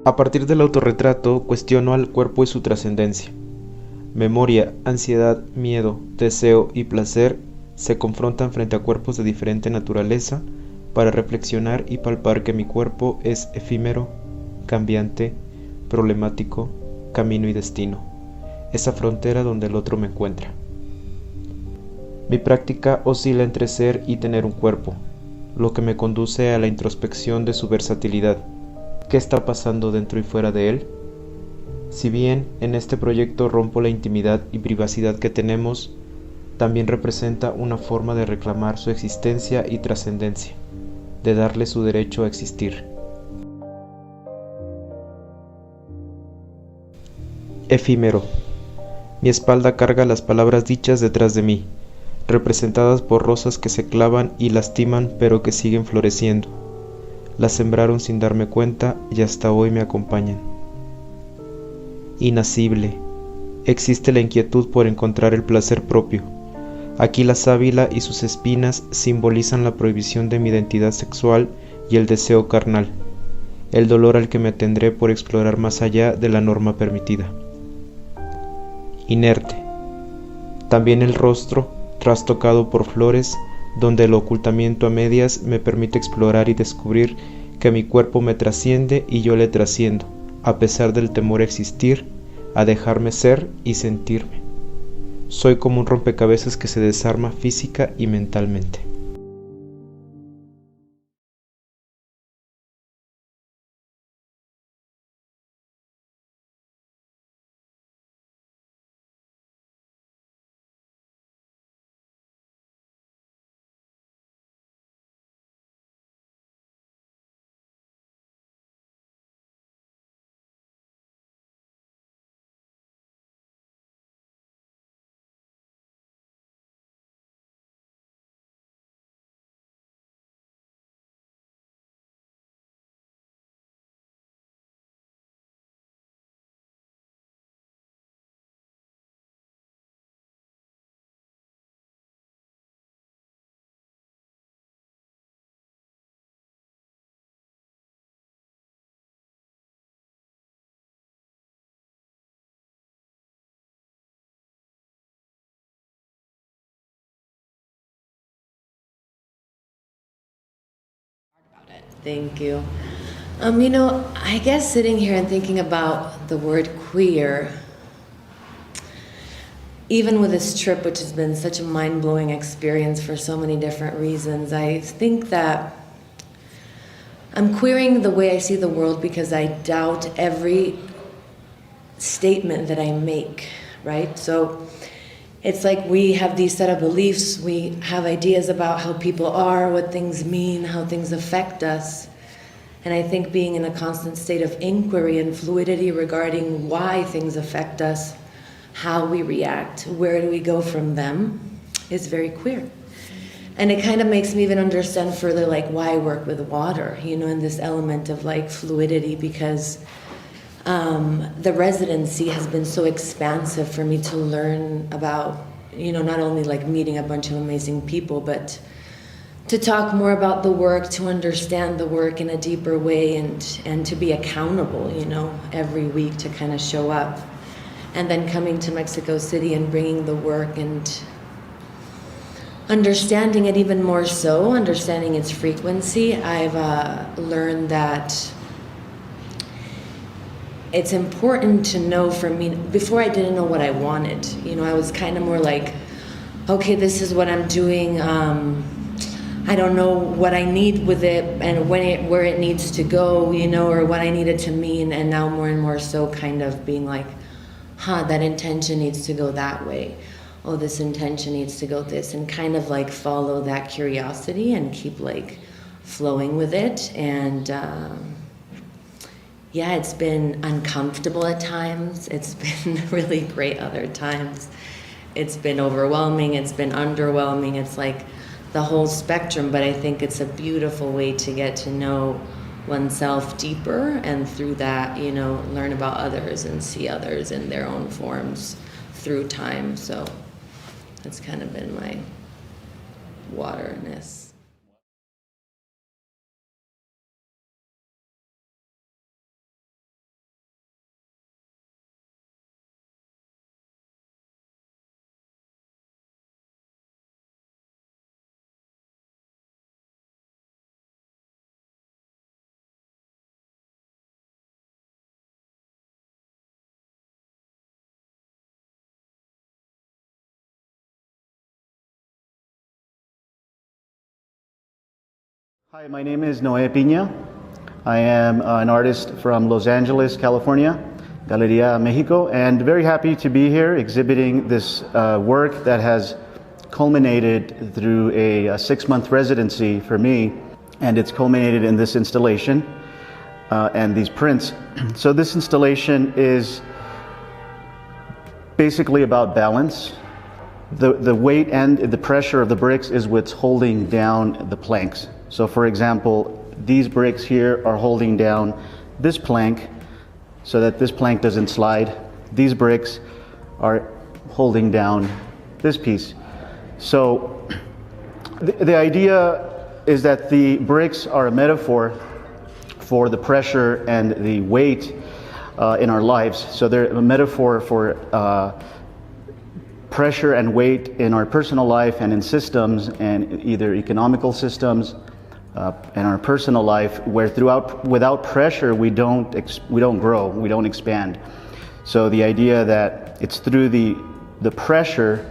A partir del autorretrato, cuestiono al cuerpo y su trascendencia. Memoria, ansiedad, miedo, deseo y placer se confrontan frente a cuerpos de diferente naturaleza para reflexionar y palpar que mi cuerpo es efímero, cambiante, problemático, camino y destino, esa frontera donde el otro me encuentra. Mi práctica oscila entre ser y tener un cuerpo, lo que me conduce a la introspección de su versatilidad. ¿Qué está pasando dentro y fuera de él? Si bien en este proyecto rompo la intimidad y privacidad que tenemos, también representa una forma de reclamar su existencia y trascendencia, de darle su derecho a existir. Efímero. Mi espalda carga las palabras dichas detrás de mí, representadas por rosas que se clavan y lastiman pero que siguen floreciendo. Las sembraron sin darme cuenta y hasta hoy me acompañan. Inacible. Existe la inquietud por encontrar el placer propio. Aquí la sábila y sus espinas simbolizan la prohibición de mi identidad sexual y el deseo carnal, el dolor al que me atendré por explorar más allá de la norma permitida. Inerte. También el rostro, trastocado por flores, donde el ocultamiento a medias me permite explorar y descubrir que mi cuerpo me trasciende y yo le trasciendo, a pesar del temor a existir, a dejarme ser y sentirme. Soy como un rompecabezas que se desarma física y mentalmente. Thank you. I guess sitting here and thinking about the word queer, even with this trip, which has been such a mind blowing experience for so many different reasons, I think that I'm queering the way I see the world because I doubt every statement that I make, right? So it's like we have these set of beliefs, we have ideas about how people are, what things mean, how things affect us. And I think being in a constant state of inquiry and fluidity regarding why things affect us, how we react, where do we go from them, is very queer. And it kind of makes me even understand further like why I work with water, in this element of like fluidity, because the residency has been so expansive for me to learn about, not only like meeting a bunch of amazing people, but to talk more about the work, to understand the work in a deeper way, and to be accountable, every week to kind of show up. And then coming to Mexico City and bringing the work and understanding it even more so, understanding its frequency, I've learned that it's important to know for me, before I didn't know what I wanted. I was kind of more like, okay, this is what I'm doing. I don't know what I need with it and where it needs to go, or what I need it to mean. And now more and more so kind of being like, that intention needs to go that way. Oh, this intention needs to go this, and kind of like follow that curiosity and keep like flowing with it. And yeah, it's been uncomfortable at times. It's been really great other times. It's been overwhelming. It's been underwhelming. It's like the whole spectrum, but I think it's a beautiful way to get to know oneself deeper, and through that, learn about others and see others in their own forms through time. So that's kind of been my waterness. Hi, my name is Noé Piña. I am an artist from Los Angeles, California, Galeria Mexico, and very happy to be here exhibiting this work that has culminated through a 6-month residency for me, and it's culminated in this installation and these prints. So this installation is basically about balance. The weight and the pressure of the bricks is what's holding down the planks. So for example, these bricks here are holding down this plank so that this plank doesn't slide. These bricks are holding down this piece. So the idea is that the bricks are a metaphor for the pressure and the weight in our lives. So they're a metaphor for pressure and weight in our personal life and in systems, and either economical systems in our personal life, where without pressure we don't grow, we don't expand. So the idea that it's through the pressure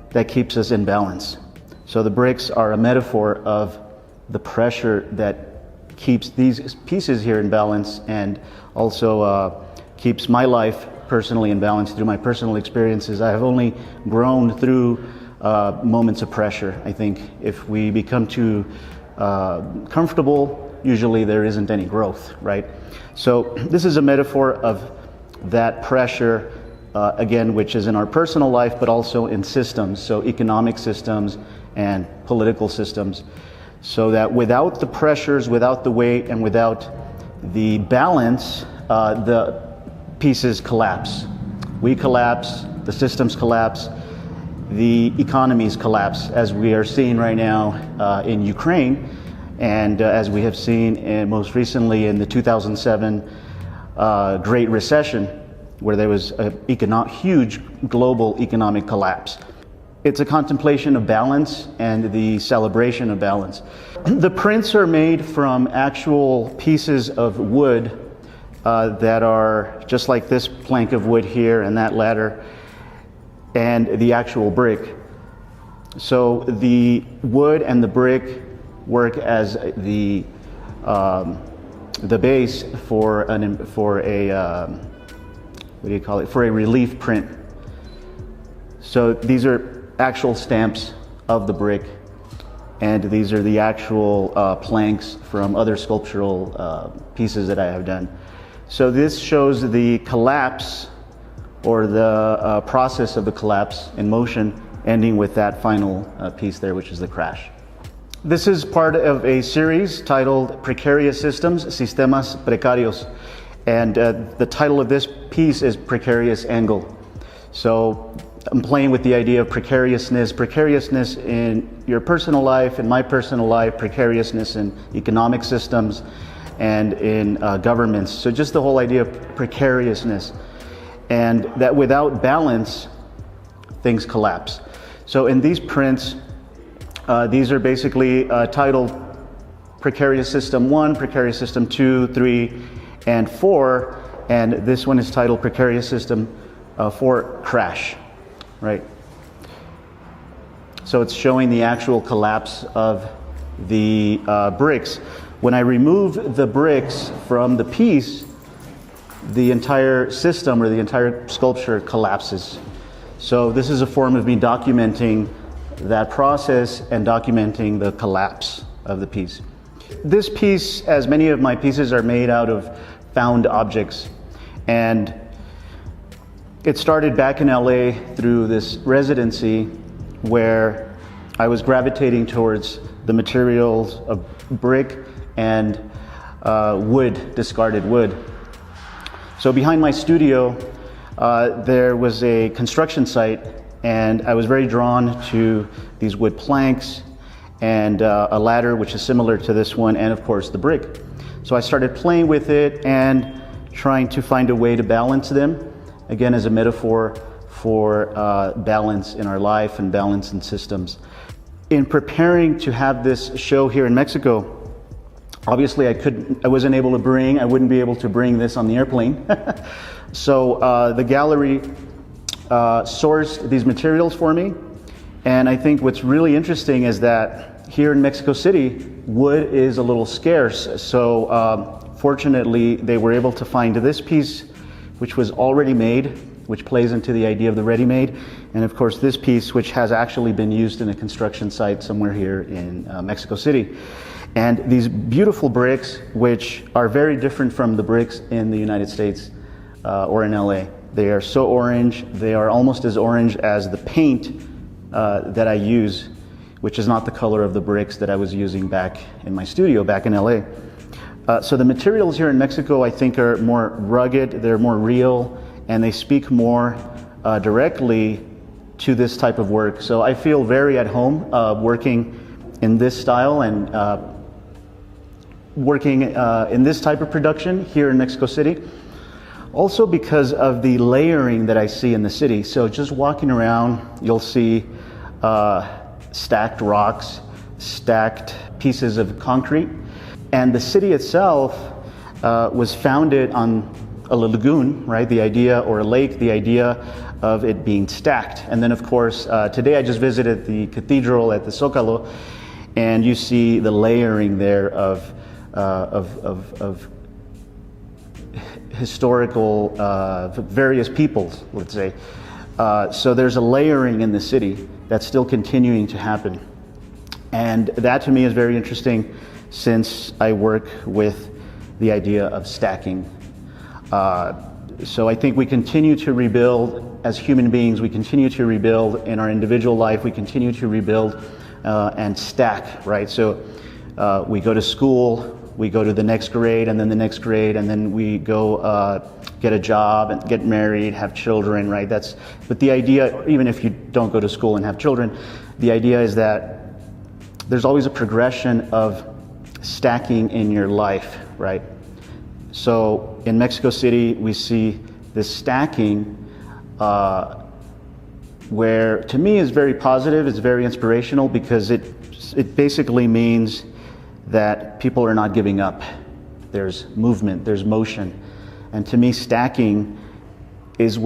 that keeps us in balance. So the bricks are a metaphor of the pressure that keeps these pieces here in balance, and also keeps my life personally in balance through my personal experiences. I have only grown through moments of pressure. I think if we become too comfortable, usually there isn't any growth, right? So this is a metaphor of that pressure, again, which is in our personal life, but also in systems, so economic systems and political systems. So that without the pressures, without the weight, and without the balance, the pieces collapse. We collapse, the systems collapse, the economies collapse, as we are seeing right now in Ukraine, and as we have seen most recently in the 2007 Great Recession, where there was a huge global economic collapse. It's a contemplation of balance and the celebration of balance. The prints are made from actual pieces of wood that are just like this plank of wood here and that ladder, and the actual brick. So the wood and the brick work as the base for a relief print. So these are actual stamps of the brick, and these are the actual planks from other sculptural pieces that I have done. So this shows the collapse, or the process of the collapse in motion, ending with that final piece there, which is the crash. This is part of a series titled Precarious Systems, Sistemas Precarios. And the title of this piece is Precarious Angle. So I'm playing with the idea of precariousness in your personal life, in my personal life, precariousness in economic systems, and in governments. So just the whole idea of precariousness, and that without balance, things collapse. So in these prints, these are basically titled Precarious System 1, Precarious System 2, 3, and 4, and this one is titled Precarious System 4 Crash, right? So it's showing the actual collapse of the bricks. When I remove the bricks from the piece, the entire system or the entire sculpture collapses. So this is a form of me documenting that process and documenting the collapse of the piece. This piece, as many of my pieces, are made out of found objects. And it started back in LA through this residency where I was gravitating towards the materials of brick and wood, discarded wood. So behind my studio, there was a construction site, and I was very drawn to these wood planks and a ladder which is similar to this one, and of course the brick. So I started playing with it and trying to find a way to balance them, again as a metaphor for balance in our life and balance in systems. In preparing to have this show here in Mexico, obviously I wasn't able to I wouldn't be able to bring this on the airplane. So the gallery sourced these materials for me, And I think what's really interesting is that here in Mexico City, wood is a little scarce. So fortunately, they were able to find this piece, which was already made, which plays into the idea of the ready-made. And of course, this piece, which has actually been used in a construction site somewhere here in Mexico City. And these beautiful bricks, which are very different from the bricks in the United States or in LA. They are so orange, they are almost as orange as the paint that I use, which is not the color of the bricks that I was using back in my studio back in LA. So the materials here in Mexico, I think, are more rugged, they're more real, and they speak more directly to this type of work. So I feel very at home working in this style and working in this type of production here in Mexico City. Also because of the layering that I see in the city. So just walking around, you'll see stacked rocks, stacked pieces of concrete. And the city itself was founded on a lagoon, right? The idea, or a lake, the idea of it being stacked. And then of course, today I just visited the cathedral at the Zócalo, and you see the layering there of historical various peoples, let's say. So there's a layering in the city that's still continuing to happen. And that to me is very interesting since I work with the idea of stacking. So I think we continue to rebuild as human beings, we continue to rebuild in our individual life, we continue to rebuild and stack, right? So we go to school, we go to the next grade, and then the next grade, and then we go get a job and get married, have children, right? But the idea, even if you don't go to school and have children, the idea is that there's always a progression of stacking in your life, right? So in Mexico City, we see this stacking where to me is very positive, it's very inspirational, because it basically means that people are not giving up. There's movement, there's motion. And to me, stacking is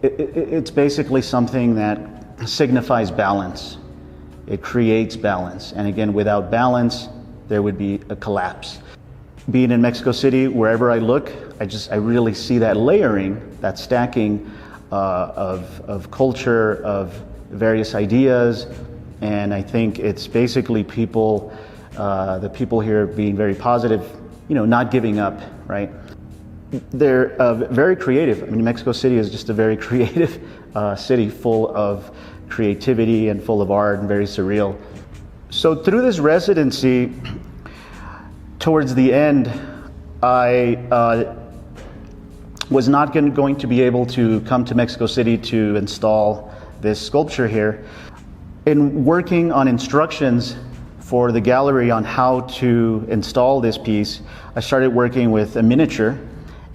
it's basically something that signifies balance. It creates balance. And again, without balance, there would be a collapse. Being in Mexico City, wherever I look, I really see that layering, that stacking of culture, of various ideas. And I think it's basically people, the people here being very positive, not giving up, right? They're very creative. I mean, Mexico City is just a very creative city, full of creativity and full of art and very surreal. So through this residency, towards the end, I was not going to be able to come to Mexico City to install this sculpture here. In working on instructions for the gallery on how to install this piece, I started working with a miniature,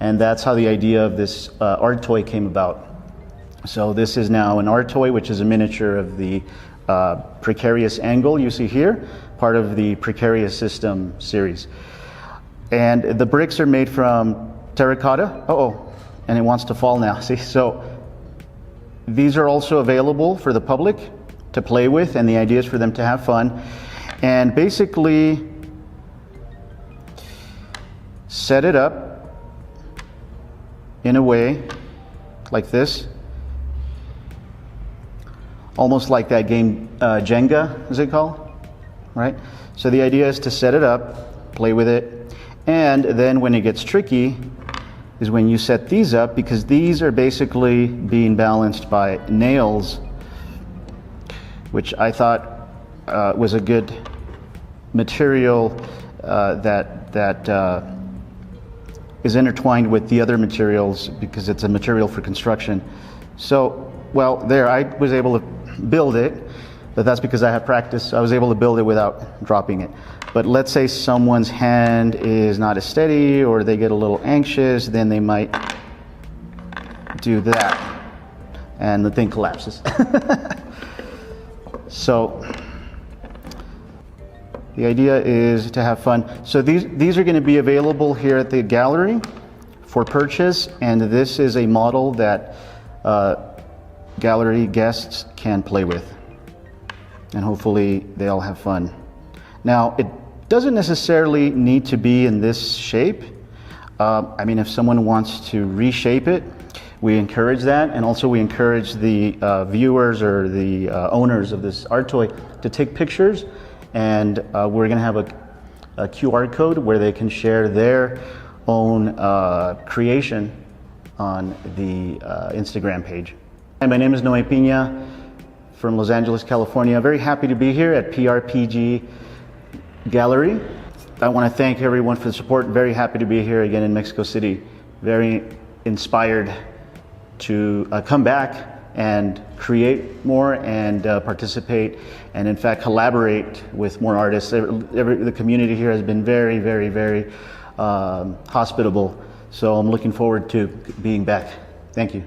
and that's how the idea of this art toy came about. So this is now an art toy, which is a miniature of the precarious angle you see here, part of the precarious system series. And the bricks are made from terracotta. And it wants to fall now, see? So these are also available for the public to play with, and the idea is for them to have fun. And basically set it up in a way like this, almost like that game Jenga, is it called? Right? So the idea is to set it up, play with it, and then when it gets tricky is when you set these up, because these are basically being balanced by nails, which I thought was a good material that is intertwined with the other materials, because it's a material for construction. So, well, there, I was able to build it, but that's because I have practice. I was able to build it without dropping it. But let's say someone's hand is not as steady, or they get a little anxious, then they might do that, and the thing collapses. So the idea is to have fun. So these are going to be available here at the gallery for purchase, and this is a model that gallery guests can play with. and hopefully they all have fun. Now, it doesn't necessarily need to be in this shape. I mean, if someone wants to reshape it, we encourage that, and also we encourage the viewers or the owners of this art toy to take pictures, and we're going to have a QR code where they can share their own creation on the Instagram page. And my name is Noe Pina from Los Angeles, California. Very happy to be here at PRPG Gallery. I want to thank everyone for the support. Very happy to be here again in Mexico City. Very inspired to come back and create more and participate and in fact collaborate with more artists. The community here has been very, very, very hospitable. So I'm looking forward to being back. Thank you.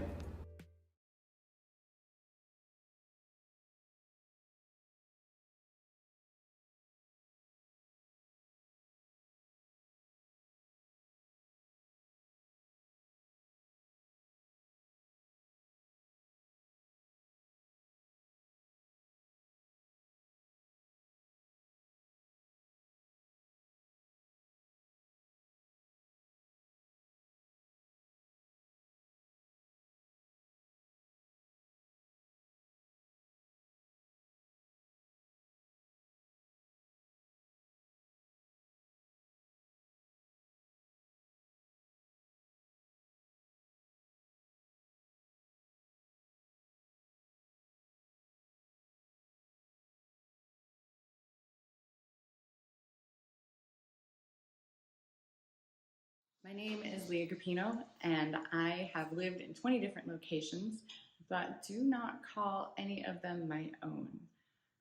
My name is Leah Capino, and I have lived in 20 different locations, but do not call any of them my own.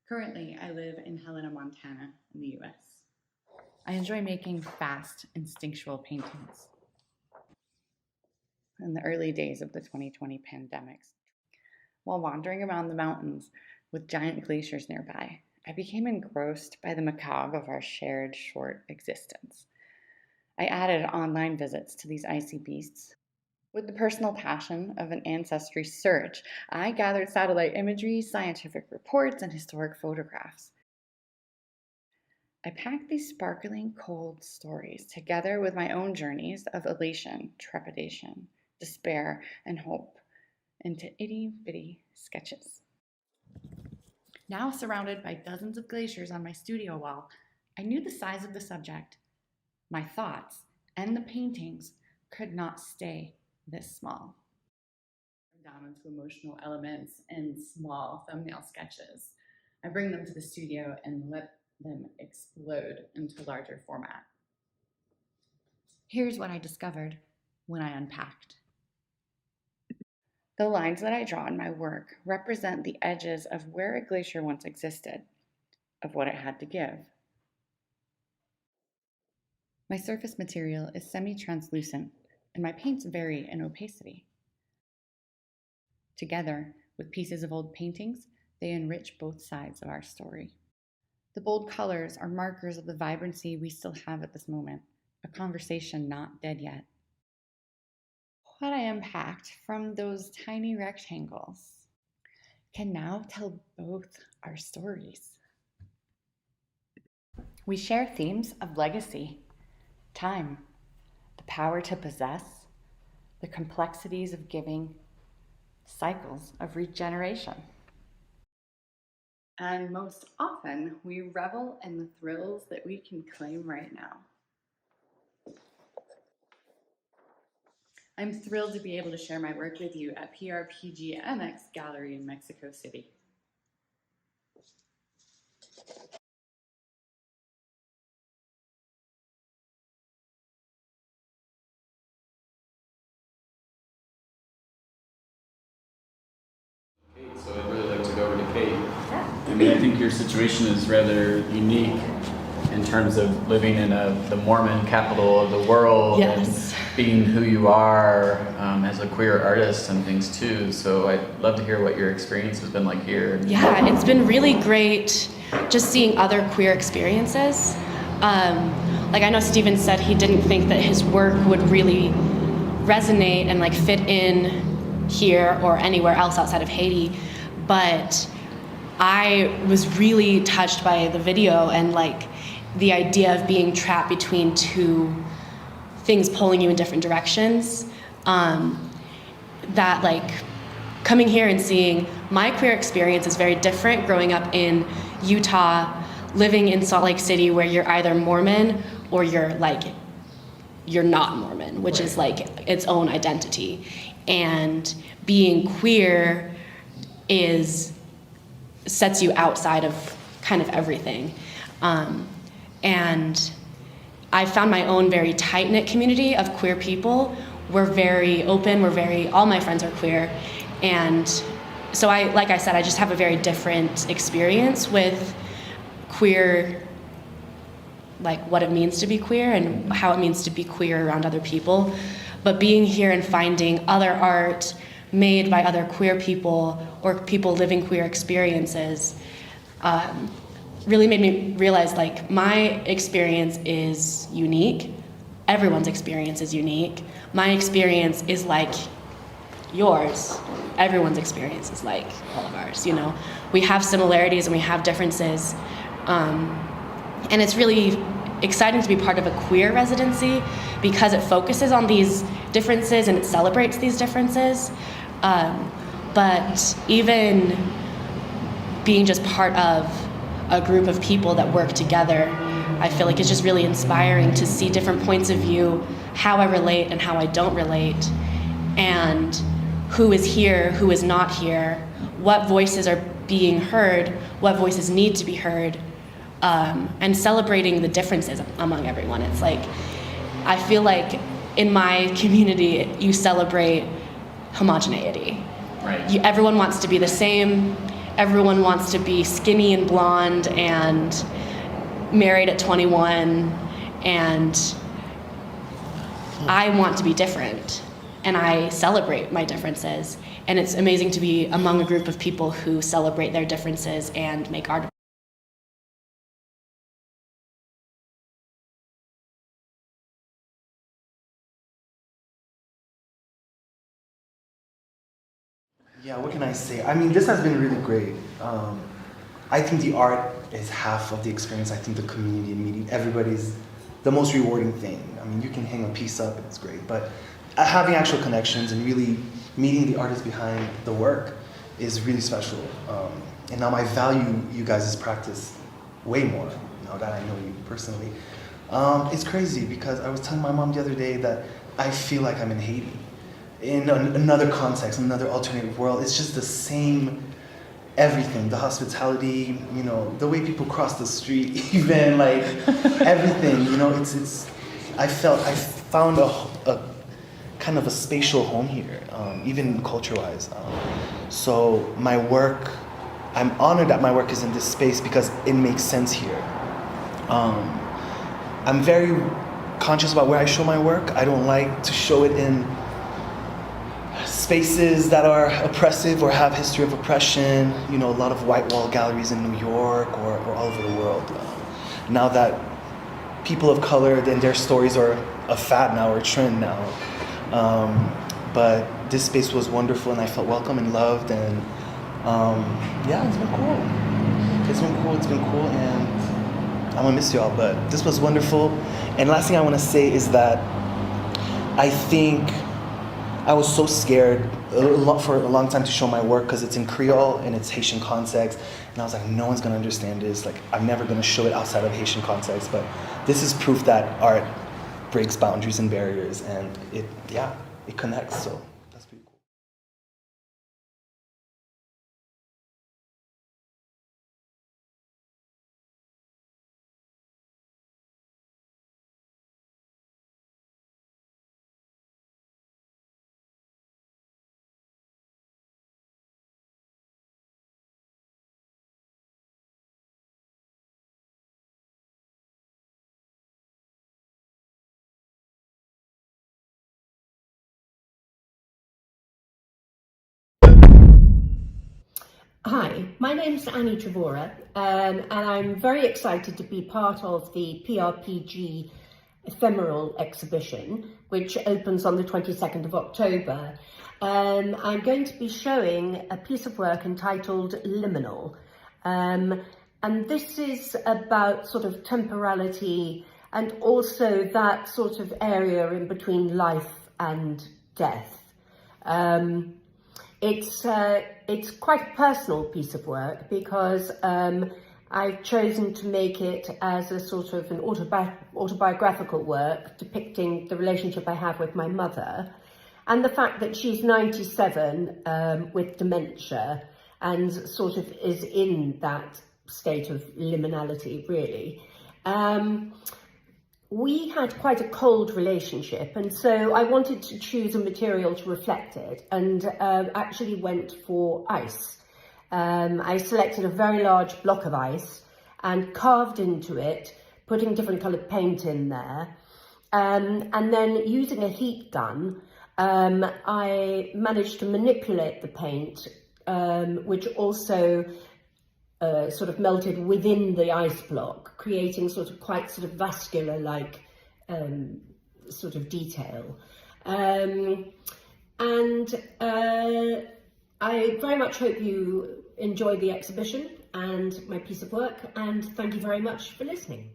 Currently, I live in Helena, Montana, in the US. I enjoy making fast, instinctual paintings. In the early days of the 2020 pandemics, while wandering around the mountains with giant glaciers nearby, I became engrossed by the macabre of our shared short existence. I added online visits to these icy beasts. With the personal passion of an ancestry search, I gathered satellite imagery, scientific reports, and historic photographs. I packed these sparkling, cold stories together with my own journeys of elation, trepidation, despair, and hope into itty-bitty sketches. Now surrounded by dozens of glaciers on my studio wall, I knew the size of the subject. My thoughts and the paintings could not stay this small. Down into emotional elements and small thumbnail sketches. I bring them to the studio and let them explode into larger format. Here's what I discovered when I unpacked. The lines that I draw in my work represent the edges of where a glacier once existed, of what it had to give. My surface material is semi-translucent, and my paints vary in opacity. Together, with pieces of old paintings, they enrich both sides of our story. The bold colors are markers of the vibrancy we still have at this moment, a conversation not dead yet. What I unpacked from those tiny rectangles can now tell both our stories. We share themes of legacy, time, the power to possess, the complexities of giving, cycles of regeneration. And most often, we revel in the thrills that we can claim right now. I'm thrilled to be able to share my work with you at PRPG MX Gallery in Mexico City. So I'd really like to go over to Kate. I mean, I think your situation is rather unique in terms of living in the Mormon capital of the world. Yes. And being who you are as a queer artist and things too. So I'd love to hear what your experience has been like here. Yeah, it's been really great just seeing other queer experiences. Like I know Steven said he didn't think that his work would really resonate and like fit in here or anywhere else outside of Haiti, but I was really touched by the video and like the idea of being trapped between two things pulling you in different directions. That like coming here and seeing my queer experience is very different growing up in Utah, living in Salt Lake City where you're either Mormon or you're not Mormon, which is like its own identity. And being queer sets you outside of kind of everything. And I found my own very tight-knit community of queer people. We're very open, all my friends are queer. And so like I said, I just have a very different experience with queer, like what it means to be queer and how it means to be queer around other people. But being here and finding other art made by other queer people or people living queer experiences really made me realize like my experience is unique. Everyone's experience is unique. My experience is like yours. Everyone's experience is like all of ours, you know. We have similarities and we have differences. And it's really exciting to be part of a queer residency because it focuses on these differences and it celebrates these differences. But even being just part of a group of people that work together, I feel like it's just really inspiring to see different points of view, how I relate and how I don't relate, and who is here, who is not here, what voices are being heard, what voices need to be heard, and celebrating the differences among everyone. It's like, I feel like in my community, you celebrate homogeneity. Right. Everyone wants to be the same. Everyone wants to be skinny and blonde and married at 21. And I want to be different. And I celebrate my differences. And it's amazing to be among a group of people who celebrate their differences and make art. Yeah, what can I say? I mean, this has been really great. I think the art is half of the experience. I think the community and meeting everybody's the most rewarding thing. I mean, you can hang a piece up and it's great, but having actual connections and really meeting the artists behind the work is really special. And now I value you guys' practice way more now that I know you personally. It's crazy because I was telling my mom the other day that I feel like I'm in Haiti. In another context, another alternative world. It's just the same everything, the hospitality, you know, the way people cross the street, even like everything, you know, I found a kind of a spatial home here, even culture-wise. So my work, I'm honored that my work is in this space because it makes sense here. I'm very conscious about where I show my work. I don't like to show it in spaces that are oppressive or have history of oppression, you know, a lot of white wall galleries in New York or all over the world. Now that people of color and their stories are a fad now or a trend now. But this space was wonderful and I felt welcome and loved and yeah, it's been cool. It's been cool and I'm gonna miss y'all, but this was wonderful. And last thing I wanna say is that I think I was so scared for a long time to show my work because it's in Creole and it's Haitian context. And I was like, no one's gonna understand this. Like, I'm never gonna show it outside of Haitian context. But this is proof that art breaks boundaries and barriers and it connects, so that's pretty cool. Hi, my name's Annie Travora, and I'm very excited to be part of the PRPG ephemeral exhibition, which opens on the 22nd of October. I'm going to be showing a piece of work entitled Liminal, And this is about sort of temporality and also that sort of area in between life and death. It's quite a personal piece of work because I've chosen to make it as a sort of an autobiographical work depicting the relationship I have with my mother and the fact that she's 97 with dementia and sort of is in that state of liminality, really. We had quite a cold relationship, and so I wanted to choose a material to reflect it, and actually went for ice. I selected a very large block of ice and carved into it, putting different coloured paint in there, and then using a heat gun, I managed to manipulate the paint, which also sort of melted within the ice block, creating sort of quite sort of vascular-like sort of detail. And I very much hope you enjoy the exhibition and my piece of work, and thank you very much for listening.